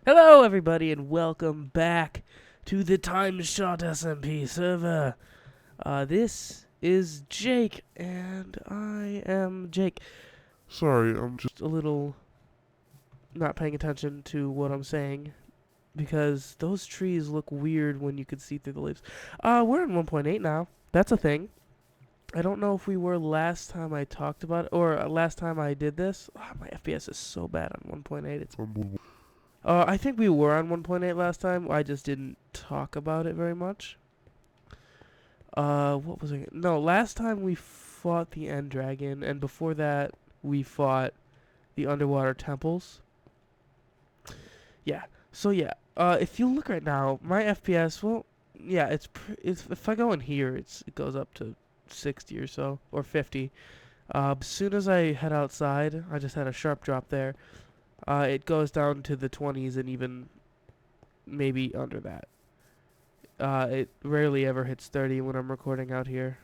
Hello, everybody, and welcome back to the TimeShot SMP server. This is Jake, and I am Jake. Sorry, I'm just. Just a little not paying attention to what I'm saying because those trees look weird when you can see through the leaves. We're in 1.8 now. That's a thing. I don't know if we were last time I talked about it, or last time I did this. My FPS is so bad on 1.8. It's I think we were on 1.8 last time. I just didn't talk about it very much. What was it? No, last time we fought the End Dragon, and before that we fought the underwater temples. Yeah. So yeah. If you look right now, my FPS. Well, yeah. It's if I go in here, it goes up to 60 or so, or 50. As soon as I head outside, I just had a sharp drop there. It goes down to the 20s and even maybe under that. It rarely ever hits 30 when I'm recording out here.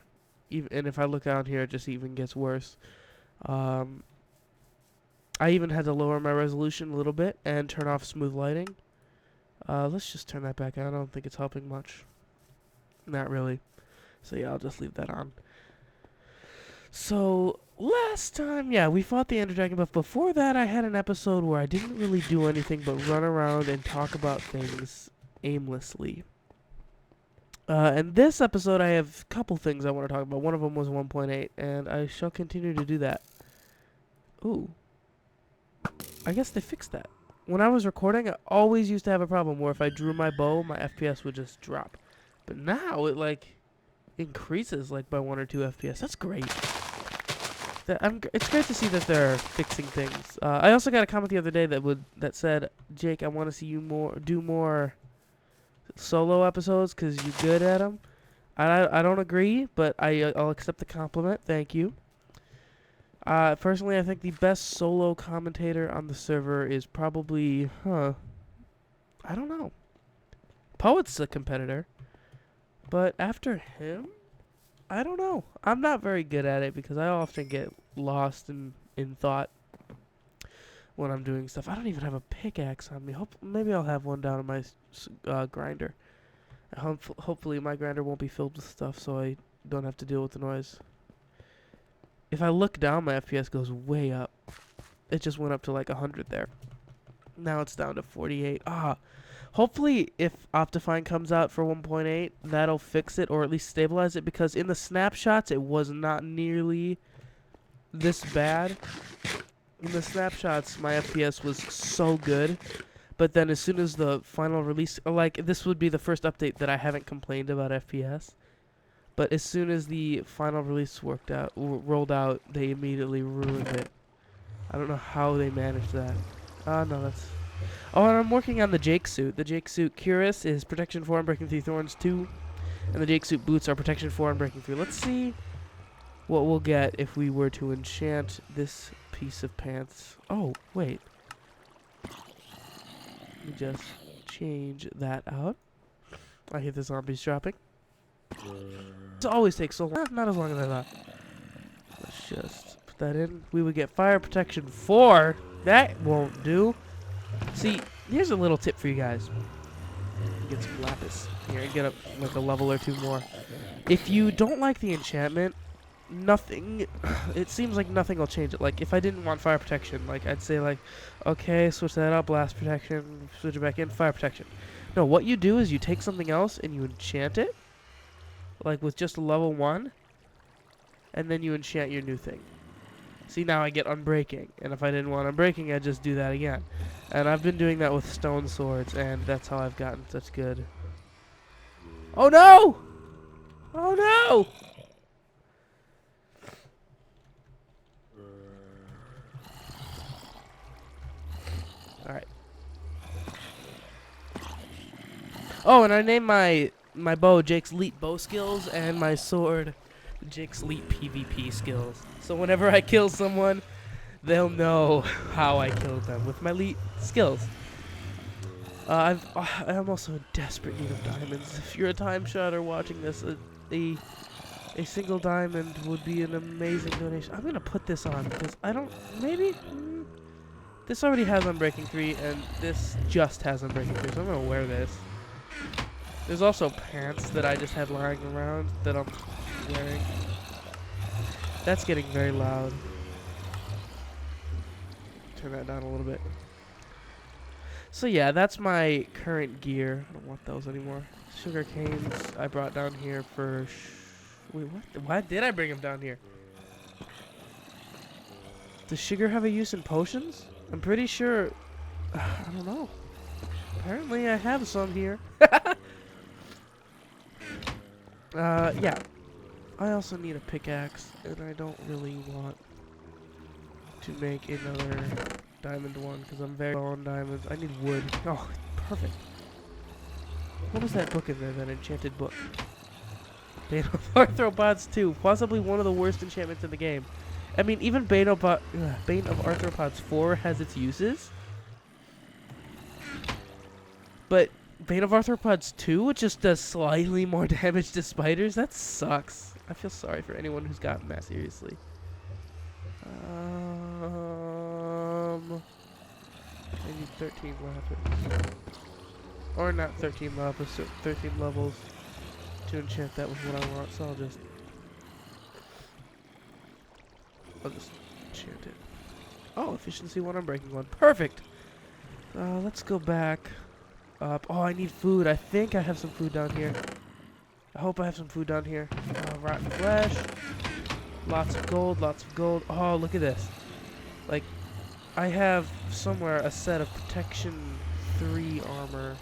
And if I look out here, it just even gets worse. I even had to lower my resolution a little bit and turn off smooth lighting. Let's just turn that back on. I don't think it's helping much. Not really. So yeah, I'll just leave that on. So, last time, yeah, we fought the Ender Dragon, but before that I had an episode where I didn't really do anything but run around and talk about things aimlessly. And this episode I have a couple things I want to talk about. One of them was 1.8, and I shall continue to do that. Ooh. I guess they fixed that. When I was recording, I always used to have a problem where if I drew my bow, my FPS would just drop. But now it, increases, by 1 or 2 FPS. That's great. It's great to see that they're fixing things. I also got a comment the other day that said, Jake, I want to see you do more solo episodes because you're good at them. I don't agree, but I'll accept the compliment. Thank you. Personally, I think the best solo commentator on the server is probably, I don't know. Poet's a competitor, but after him, I don't know. I'm not very good at it because I often get lost in thought when I'm doing stuff. I don't even have a pickaxe on me. Maybe I'll have one down in my grinder. Hopefully my grinder won't be filled with stuff so I don't have to deal with the noise. If I look down, my FPS goes way up. It just went up to 100 there. Now it's down to 48. Hopefully, if Optifine comes out for 1.8, that'll fix it or at least stabilize it, because in the snapshots, it was not nearly this bad. In the snapshots, my FPS was so good, but then as soon as the final release, this would be the first update that I haven't complained about FPS, but as soon as the final release rolled out, they immediately ruined it. I don't know how they managed that. No, that's... Oh, and I'm working on the Jake suit. The Jake suit Cuirass is Protection 4 and Breaking Through Thorns 2. And the Jake suit boots are Protection 4 and Breaking Through. Let's see what we'll get if we were to enchant this piece of pants. Oh, wait. Let me just change that out. I hear the zombies dropping. It always takes so long. Not as long as I thought. Let's just put that in. We would get Fire Protection 4. That won't do. See, here's a little tip for you guys. Get some lapis here and get up a level or 2 more. If you don't like the enchantment, it seems like nothing will change it. If I didn't want fire protection, I'd say okay, switch that up, blast protection, switch it back in, fire protection. No, what you do is you take something else and you enchant it, with just a level 1, and then you enchant your new thing. See, now I get Unbreaking, and if I didn't want Unbreaking, I'd just do that again. And I've been doing that with stone swords, and that's how I've gotten such good... Oh no! Oh no! Alright. Oh, and I named my bow Jake's Elite Bow Skills, and my sword Jake's Elite PvP Skills. So whenever I kill someone, they'll know how I killed them with my elite skills. I'm also in desperate need of diamonds. If you're a time shotter watching this, a single diamond would be an amazing donation. I'm gonna put this on because I don't. Maybe. This already has Unbreaking 3, and this just has Unbreaking 3, so I'm gonna wear this. There's also pants that I just had lying around that I'm wearing. That's getting very loud. Turn that down a little bit. So yeah, that's my current gear. I don't want those anymore. Sugar canes I brought down here for... Wait, what? Why did I bring them down here? Does sugar have a use in potions? I'm pretty sure... I don't know. Apparently I have some here. Yeah. I also need a pickaxe, and I don't really want to make another diamond one, because I'm very low on diamonds. I need wood. Oh, perfect. What was that book in there, that enchanted book? Bane of Arthropods 2, possibly one of the worst enchantments in the game. I mean, even Bane of Arthropods 4 has its uses. But Bane of Arthropods 2, which just does slightly more damage to spiders, that sucks. I feel sorry for anyone who's gotten that seriously. I need 13 lapis. Or not 13 lapis, 13 levels to enchant that with what I want, so I'll just enchant it. Oh, efficiency 1, Unbreaking 1. Perfect! Let's go back up. Oh, I need food. I think I have some food down here. I hope I have some food down here. Rotten flesh. Lots of gold, lots of gold. Oh, look at this. Like, I have somewhere a set of protection 3 armor.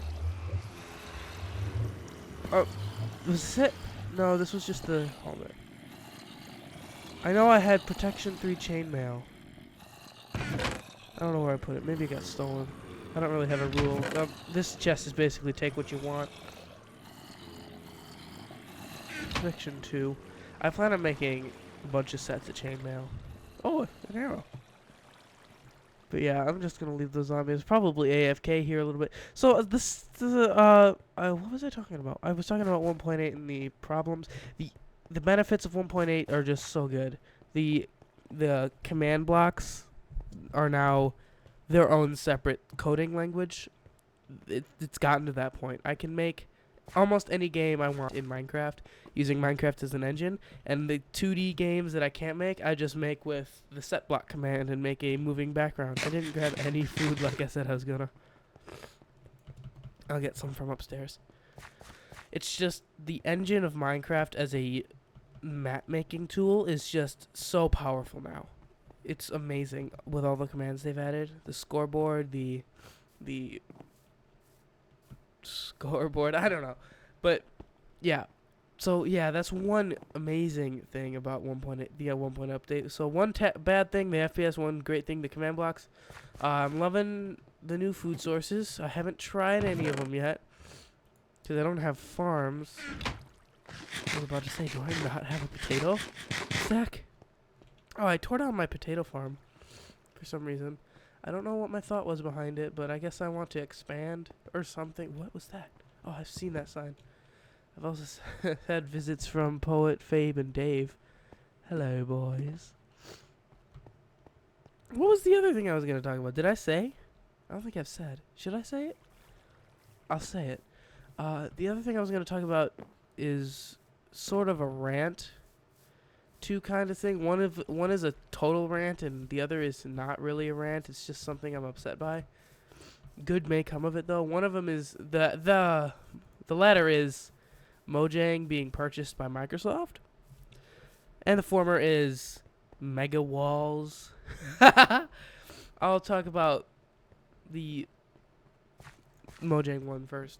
Oh, was it? No, this was just the helmet. I know I had protection 3 chainmail. I don't know where I put it. Maybe it got stolen. I don't really have a rule. This chest is basically take what you want. Protection 2. I plan on making a bunch of sets of chainmail. Oh, an arrow. But yeah, I'm just gonna leave the zombies. Probably AFK here a little bit. So what was I talking about? I was talking about 1.8 and the problems. The benefits of 1.8 are just so good. The command blocks are now their own separate coding language. It's gotten to that point. I can make almost any game I want in Minecraft using Minecraft as an engine, and the 2D games that I can't make, I just make with the set block command and make a moving background. I didn't grab any food like I said I was gonna. I'll get some from upstairs. It's just the engine of Minecraft as a map making tool is just so powerful now. It's amazing with all the commands they've added. The scoreboard, the scoreboard, I don't know. But yeah. So yeah, that's one amazing thing about 1.8, the 1.0 update. So one bad thing, the FPS. One great thing, the command blocks. I'm loving the new food sources. I haven't tried any of them yet because I don't have farms. I was about to say, do I not have a potato stack? Oh, I tore down my potato farm for some reason. I don't know what my thought was behind it, but I guess I want to expand or something. What was that? Oh, I've seen that sign. I've also had visits from Poet, Fabe, and Dave. Hello, boys. What was the other thing I was going to talk about? Did I say? I don't think I've said. Should I say it? I'll say it. The other thing I was going to talk about is sort of a rant 2 kind of thing. One is a total rant, and the other is not really a rant. It's just something I'm upset by. Good may come of it, though. One of them is the latter is Mojang being purchased by Microsoft, and the former is Mega Walls. I'll talk about the Mojang one first.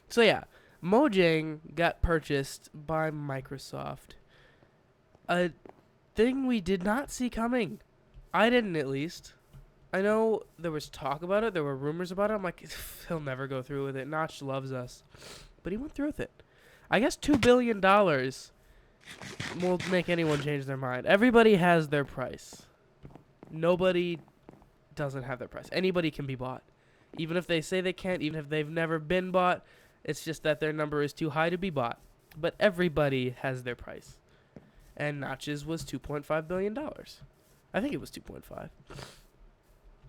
So yeah, Mojang got purchased by Microsoft. A thing we did not see coming. I didn't, at least. I know there was talk about it. There were rumors about it. I'm like, he'll never go through with it. Notch loves us. But he went through with it. I guess $2 billion won't make anyone change their mind. Everybody has their price. Nobody doesn't have their price. Anybody can be bought. Even if they say they can't, even if they've never been bought, it's just that their number is too high to be bought. But everybody has their price. And Notch's was $2.5 billion. I think it was 2.5.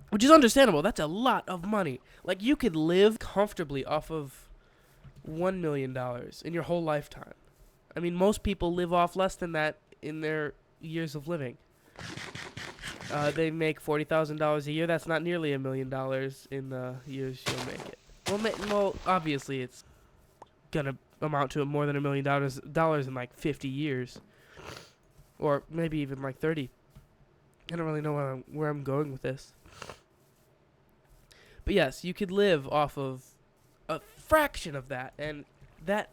which is understandable. That's a lot of money. Like, you could live comfortably off of $1 million in your whole lifetime. I mean, most people live off less than that in their years of living. They make $40,000 a year. That's not nearly $1 million in the years you'll make it. Well, obviously it's gonna amount to more than $1 million in like 50 years, or maybe even like 30. I don't really know where I'm going with this. But yes, you could live off of a fraction of that, and that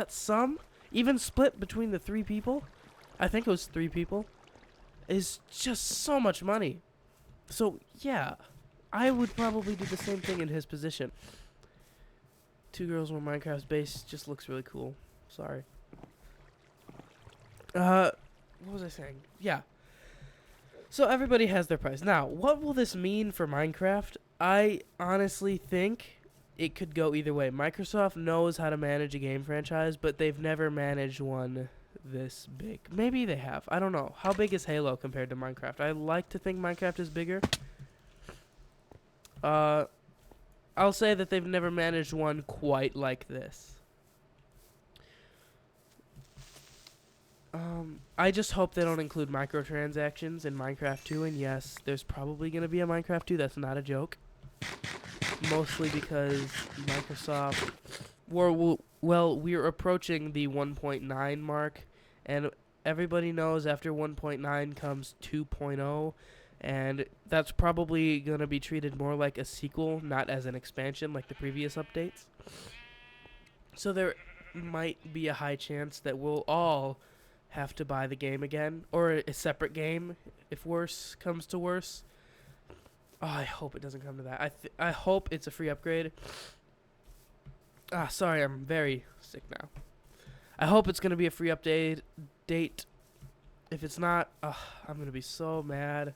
sum, even split between the 3 people, I think it was 3 people, is just so much money. So yeah, I would probably do the same thing in his position. 2 Girls, 1 Minecraft's base just looks really cool. Sorry. What was I saying? Yeah. So everybody has their price. Now, what will this mean for Minecraft? I honestly think it could go either way. Microsoft knows how to manage a game franchise, but they've never managed one this big. Maybe they have. I don't know. How big is Halo compared to Minecraft? I like to think Minecraft is bigger. I'll say that they've never managed one quite like this. I just hope they don't include microtransactions in Minecraft 2, and yes, there's probably going to be a Minecraft 2. That's not a joke. Mostly because Microsoft... we're approaching the 1.9 mark, and everybody knows after 1.9 comes 2.0, and that's probably going to be treated more like a sequel, not as an expansion like the previous updates. So there might be a high chance that we'll all have to buy the game again, or a separate game if worse comes to worse. Oh, I hope it doesn't come to that. I hope it's a free upgrade. Sorry, I'm very sick now. I hope it's gonna be a free update date. If it's not, I'm gonna be so mad.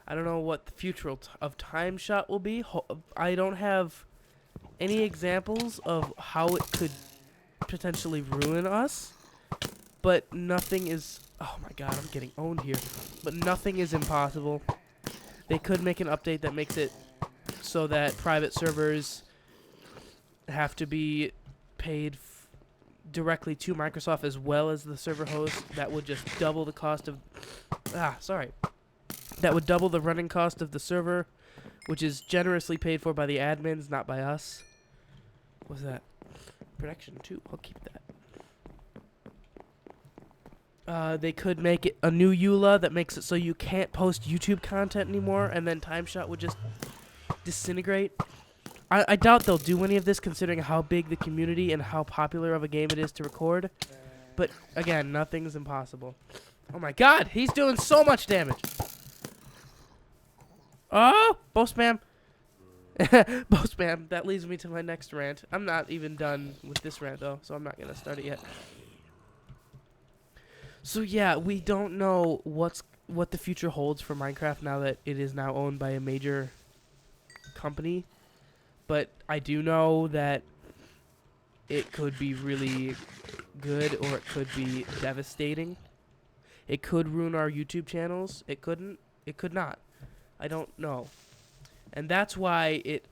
I don't know what the future of TimeShot will be. I don't have any examples of how it could potentially ruin us. But nothing is... Oh my god, I'm getting owned here. But nothing is impossible. They could make an update that makes it so that private servers have to be paid directly to Microsoft as well as the server host. That would just double the cost of... That would double the running cost of the server, which is generously paid for by the admins, not by us. What's that? Protection 2. I'll keep that. They could make it a new EULA that makes it so you can't post YouTube content anymore, and then TimeShot would just disintegrate. I doubt they'll do any of this considering how big the community and how popular of a game it is to record. But, again, nothing's impossible. Oh my god, he's doing so much damage! Oh! Bow spam! Bow spam. That leads me to my next rant. I'm not even done with this rant, though, so I'm not going to start it yet. So yeah, we don't know what the future holds for Minecraft now that it is now owned by a major company. But I do know that it could be really good or it could be devastating. It could ruin our YouTube channels. It couldn't. It could not. I don't know. And that's why it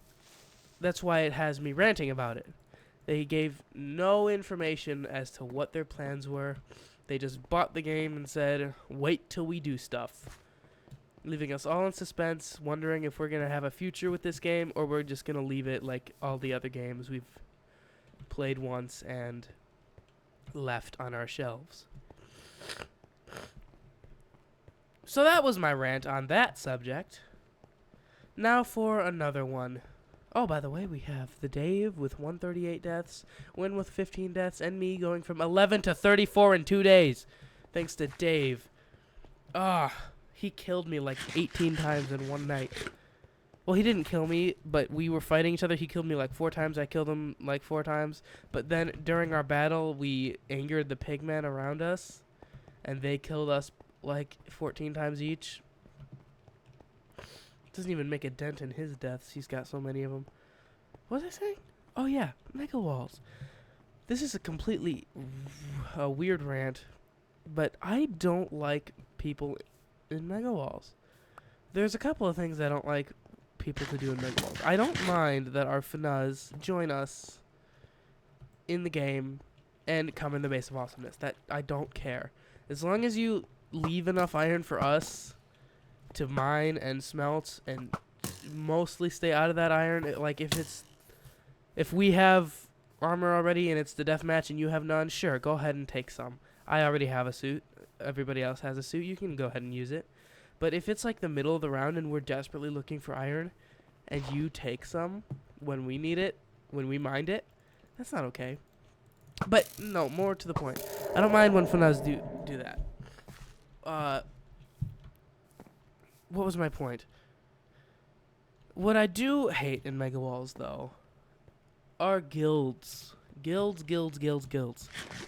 has me ranting about it. They gave no information as to what their plans were. They just bought the game and said, wait till we do stuff. Leaving us all in suspense, wondering if we're going to have a future with this game or we're just going to leave it like all the other games we've played once and left on our shelves. So that was my rant on that subject. Now for another one. Oh, by the way, we have the Dave with 138 deaths, Win with 15 deaths, and me going from 11 to 34 in 2 days. Thanks to Dave. He killed me like 18 times in one night. Well, he didn't kill me, but we were fighting each other. He killed me like 4 times. I killed him like 4 times. But then during our battle, we angered the pigmen around us, and they killed us like 14 times each. Doesn't even make a dent in his deaths. He's got so many of them. What was I saying? Oh yeah, mega walls. This is a completely weird rant, but I don't like people in mega walls. There's a couple of things I don't like people to do in Mega Walls. I don't mind that our FNAs join us in the game and come in the base of awesomeness. That I don't care. As long as you leave enough iron for us to mine and smelt and mostly stay out of that iron. Like if we have armor already and it's the deathmatch and you have none, sure, go ahead and take some. I already have a suit. Everybody else has a suit. You can go ahead and use it. But if it's like the middle of the round and we're desperately looking for iron and you take some when we need it, when we mined it, that's not okay. But no, more to the point. I don't mind when FNAs do that. What was my point? What I do hate in Mega Walls, though, are guilds. Guilds.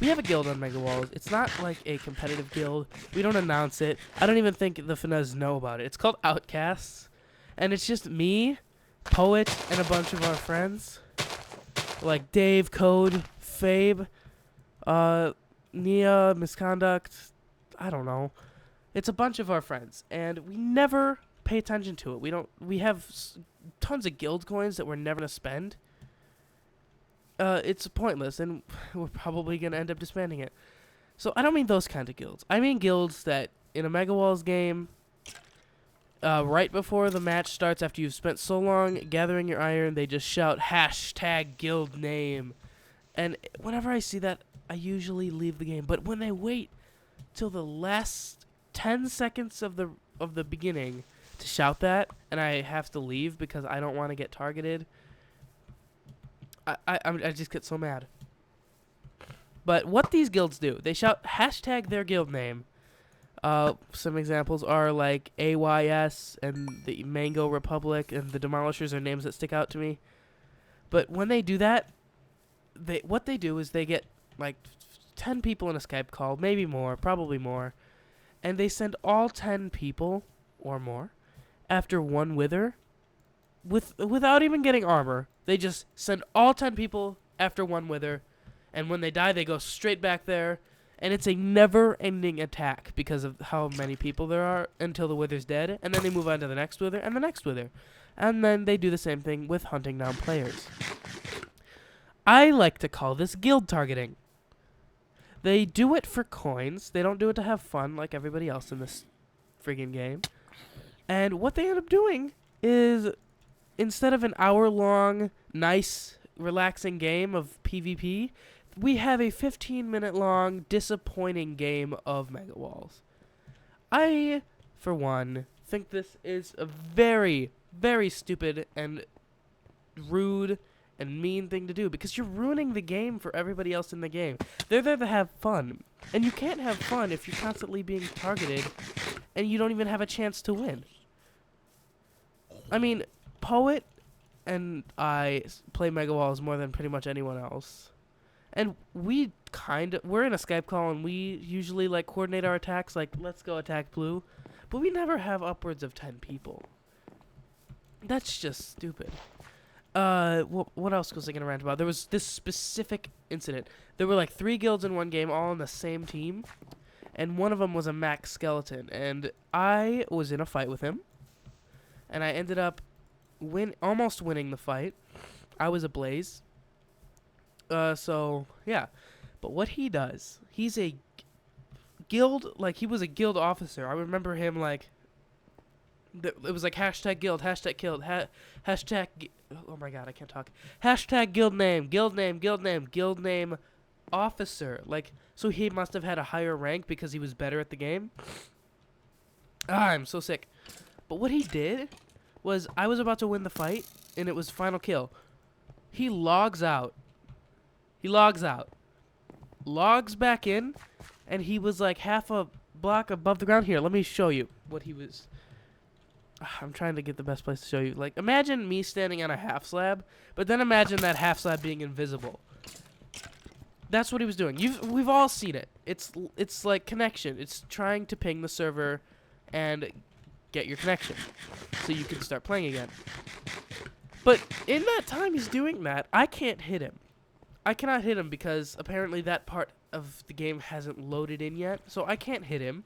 We have a guild on Mega Walls. It's not like a competitive guild. We don't announce it. I don't even think the FNAs know about it. It's called Outcasts. And it's just me, Poet, and a bunch of our friends. Like Dave, Code, Fabe, Nia, Misconduct. I don't know. It's a bunch of our friends. And we never pay attention to it. We have tons of guild coins that we're never going to spend. It's pointless, and we're probably going to end up disbanding it. So I don't mean those kind of guilds. I mean guilds that, in a Mega Walls game, right before the match starts, after you've spent so long gathering your iron, they just shout, #guild name. And whenever I see that, I usually leave the game. But when they wait till the last 10 seconds of the beginning to shout that, and I have to leave because I don't want to get targeted, I just get so mad. But what these guilds do, they shout #their guild name. Some examples are like AYS and the Mango Republic and the Demolishers are names that stick out to me. But when they do that, what they do is they get like 10 people in a Skype call, maybe more, probably more, and they send all 10 people or more after one wither without even getting armor. They just send all 10 people after one wither, and when they die, they go straight back there, and it's a never-ending attack because of how many people there are until the wither's dead, and then they move on to the next wither and the next wither. And then they do the same thing with hunting down players. I like to call this guild targeting. They do it for coins. They don't do it to have fun like everybody else in this friggin' game. And what they end up doing is, instead of an hour-long, nice, relaxing game of PvP, we have a 15-minute-long, disappointing game of Mega Walls. I, for one, think this is a very, very stupid and rude and mean thing to do, because you're ruining the game for everybody else in the game. They're there to have fun, and you can't have fun if you're constantly being targeted and you don't even have a chance to win. I mean, Poet and I play Mega Walls more than pretty much anyone else. And we're in a Skype call, and we usually like coordinate our attacks, like, let's go attack blue. But we never have upwards of 10 people. That's just stupid. What else was I going to rant about? There was this specific incident. There were like 3 guilds in one game, all on the same team. And one of them was a max skeleton. And I was in a fight with him. And I ended up almost winning the fight. I was ablaze. So, yeah. But what he does, he's a guild, like, he was a guild officer. I remember him, like, it was like #guild, #killed, oh my god, I can't talk. #guild name officer. Like, so he must have had a higher rank because he was better at the game. I'm so sick. But what he did was, I was about to win the fight, and it was final kill. He logs out. Logs back in, and he was like half a block above the ground. Here, let me show you what he was. I'm trying to get the best place to show you. Like, imagine me standing on a half slab, but then imagine that half slab being invisible. That's what he was doing. We've all seen it. It's like connection. It's trying to ping the server and get your connection so you can start playing again. But in that time he's doing that, I can't hit him. I cannot hit him because apparently that part of the game hasn't loaded in yet, so I can't hit him.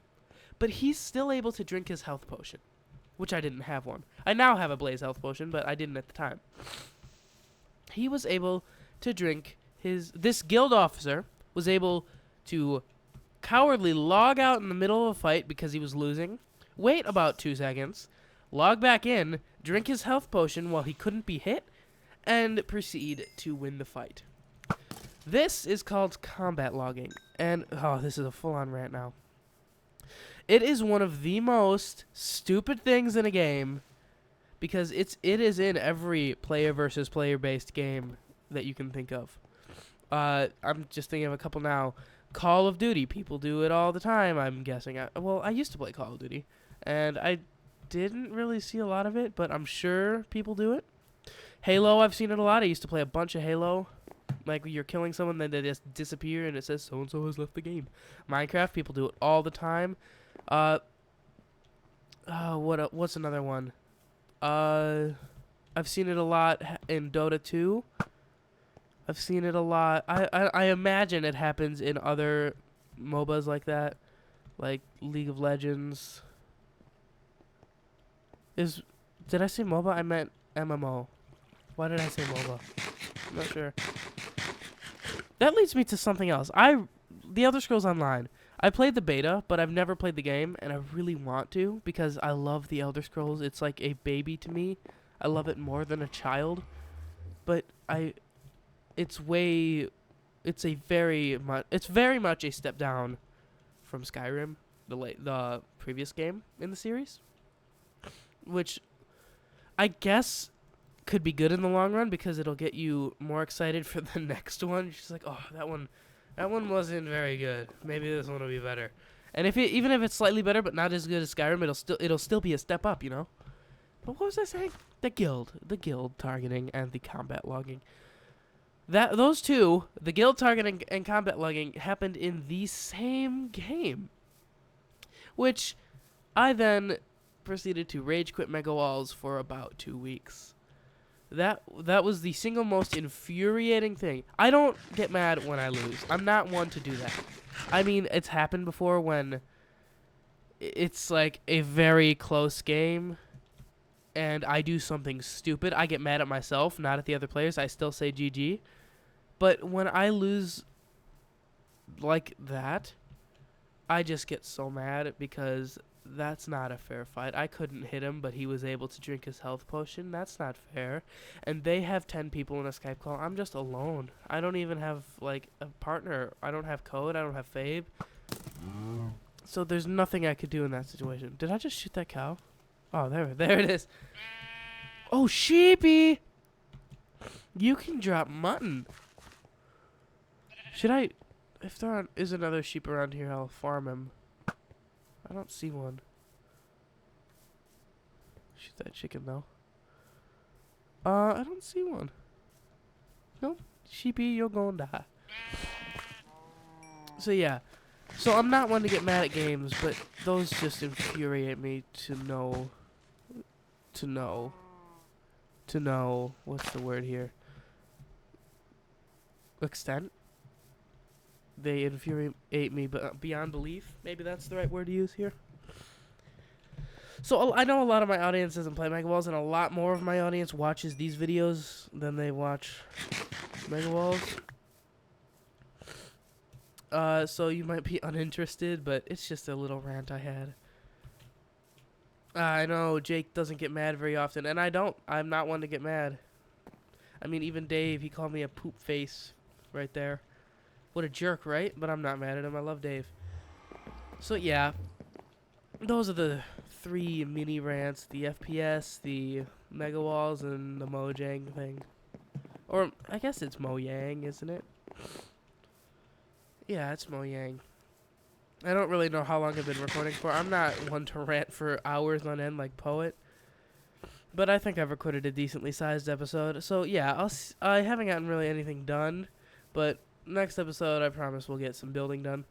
But he's still able to drink his health potion, which I didn't have one. I now have a blaze health potion, but I didn't at the time. He was able to drink this guild officer was able to cowardly log out in the middle of a fight because he was losing, wait about 2 seconds, log back in, drink his health potion while he couldn't be hit, and proceed to win the fight. This is called combat logging, and this is a full-on rant now. It is one of the most stupid things in a game because it is in every player versus player based game that you can think of. I'm just thinking of a couple now. Call of Duty, people do it all the time, I'm guessing. I used to play Call of Duty, and I didn't really see a lot of it, but I'm sure people do it. Halo, I've seen it a lot. I used to play a bunch of Halo. Like, you're killing someone, then they just disappear, and it says so-and-so has left the game. Minecraft, people do it all the time. What's another one? I've seen it a lot in Dota 2. I've seen it a lot. I imagine it happens in other MOBAs like that, like League of Legends. Did I say MOBA? I meant MMO. Why did I say MOBA? I'm not sure. That leads me to something else. The Elder Scrolls Online. I played the beta, but I've never played the game, and I really want to because I love the Elder Scrolls. It's like a baby to me. I love it more than a child. But it's very much a step down from Skyrim, the previous game in the series, which I guess could be good in the long run because it'll get you more excited for the next one. You're just like, oh, that one wasn't very good. Maybe this one will be better. And even if it's slightly better but not as good as Skyrim, it'll still be a step up, you know. But what was I saying? The guild targeting and the combat logging. Those two, the guild targeting and combat logging, happened in the same game, which I then proceeded to rage quit Mega Walls for about 2 weeks. That was the single most infuriating thing. I don't get mad when I lose. I'm not one to do that. I mean, it's happened before when it's like a very close game and I do something stupid. I get mad at myself, not at the other players. I still say GG. But when I lose like that, I just get so mad because that's not a fair fight. I couldn't hit him, but he was able to drink his health potion. That's not fair. And they have 10 people in a Skype call. I'm just alone. I don't even have, like, a partner. I don't have Code. I don't have Fabe. So there's nothing I could do in that situation. Did I just shoot that cow? Oh, there it is. Oh, sheepy! You can drop mutton. Should I... If there is another sheep around here, I'll farm him. I don't see one. Shoot that chicken, though. I don't see one. Nope. Sheepy, you're gonna die. So, yeah. So, I'm not one to get mad at games, but those just infuriate me to know... What's the word here? Extent? They infuriate me beyond belief. Maybe that's the right word to use here. So I know a lot of my audience doesn't play Mega Walls, and a lot more of my audience watches these videos than they watch Mega Walls. So you might be uninterested, but it's just a little rant I had. I know Jake doesn't get mad very often, and I don't. I'm not one to get mad. I mean, even Dave, he called me a poop face right there. What a jerk, right? But I'm not mad at him. I love Dave. So, yeah. Those are the 3 mini rants. The FPS, the Mega Walls, and the Mojang thing. Or, I guess it's Mojang, isn't it? Yeah, it's Mojang. I don't really know how long I've been recording for. I'm not one to rant for hours on end like Poet. But I think I've recorded a decently sized episode. So, yeah, I haven't gotten really anything done. But... next episode, I promise we'll get some building done.